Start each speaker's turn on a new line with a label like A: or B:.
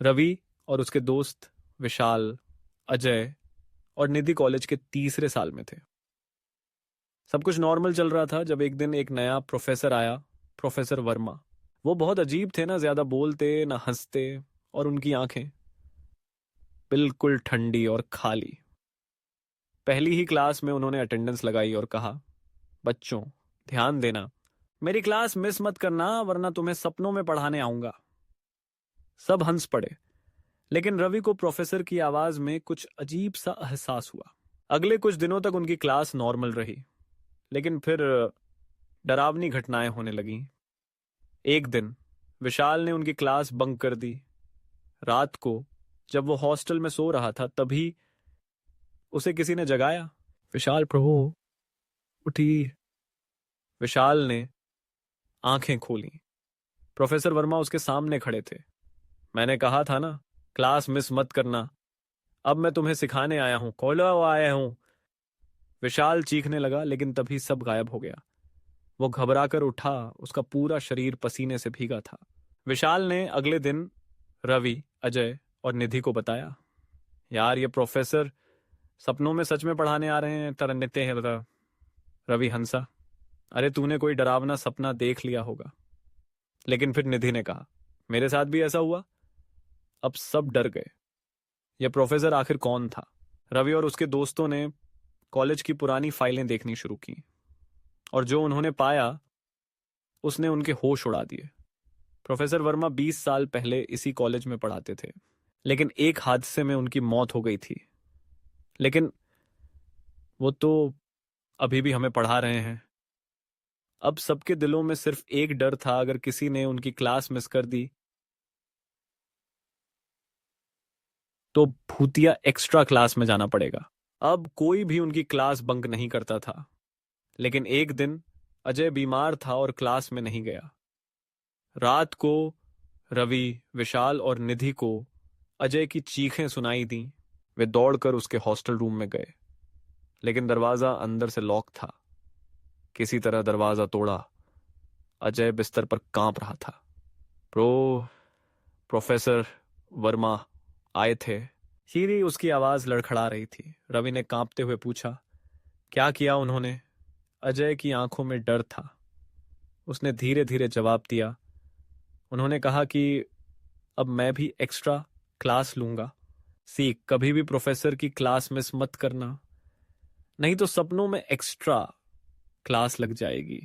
A: रवि और उसके दोस्त विशाल, अजय और निधि कॉलेज के तीसरे साल में थे। सब कुछ नॉर्मल चल रहा था जब एक दिन एक नया प्रोफेसर आया, प्रोफेसर वर्मा। वो बहुत अजीब थे, ना ज्यादा बोलते ना हंसते, और उनकी आंखें बिल्कुल ठंडी और खाली। पहली ही क्लास में उन्होंने अटेंडेंस लगाई और कहा, बच्चों ध्यान देना, मेरी क्लास मिस मत करना वरना तुम्हें सपनों में पढ़ाने आऊंगा। सब हंस पड़े, लेकिन रवि को प्रोफेसर की आवाज में कुछ अजीब सा एहसास हुआ। अगले कुछ दिनों तक उनकी क्लास नॉर्मल रही, लेकिन फिर डरावनी घटनाएं होने लगीं। एक दिन विशाल ने उनकी क्लास बंक कर दी। रात को जब वो हॉस्टल में सो रहा था तभी उसे किसी ने जगाया। विशाल प्रभु उठी। विशाल ने आंखें खोली। प्रोफेसर वर्मा उसके सामने खड़े थे। मैंने कहा था ना, क्लास मिस मत करना। अब मैं तुम्हें सिखाने आया हूं, खोलो आया हूं। विशाल चीखने लगा, लेकिन तभी सब गायब हो गया। वो घबरा कर उठा, उसका पूरा शरीर पसीने से भीगा था। विशाल ने अगले दिन रवि, अजय और निधि को बताया, यार ये प्रोफेसर सपनों में सच में पढ़ाने आ रहे हैं, तरन्नुते हैं बता। रवि हंसा, अरे तूने कोई डरावना सपना देख लिया होगा। लेकिन फिर निधि ने कहा, मेरे साथ भी ऐसा हुआ। अब सब डर गए। यह प्रोफेसर आखिर कौन था? रवि और उसके दोस्तों ने कॉलेज की पुरानी फाइलें देखनी शुरू की, और जो उन्होंने पाया उसने उनके होश उड़ा दिए। प्रोफेसर वर्मा 20 साल पहले इसी कॉलेज में पढ़ाते थे, लेकिन एक हादसे में उनकी मौत हो गई थी। लेकिन वो तो अभी भी हमें पढ़ा रहे हैं। अब सबके दिलों में सिर्फ एक डर था, अगर किसी ने उनकी क्लास मिस कर दी तो भूतिया एक्स्ट्रा क्लास में जाना पड़ेगा। अब कोई भी उनकी क्लास बंक नहीं करता था। लेकिन एक दिन अजय बीमार था और क्लास में नहीं गया। रात को रवि, विशाल और निधि को अजय की चीखें सुनाई दी। वे दौड़कर उसके हॉस्टल रूम में गए, लेकिन दरवाजा अंदर से लॉक था। किसी तरह दरवाजा तोड़ा। अजय बिस्तर पर कांप रहा था। प्रोफेसर वर्मा आए थे। हीरी उसकी आवाज लड़खड़ा रही थी। रवि ने कांपते हुए पूछा, क्या किया उन्होंने? अजय की आंखों में डर था। उसने धीरे धीरे जवाब दिया, उन्होंने कहा कि अब मैं भी एक्स्ट्रा क्लास लूंगा। सीख, कभी भी प्रोफेसर की क्लास मिस मत करना, नहीं तो सपनों में एक्स्ट्रा क्लास लग जाएगी।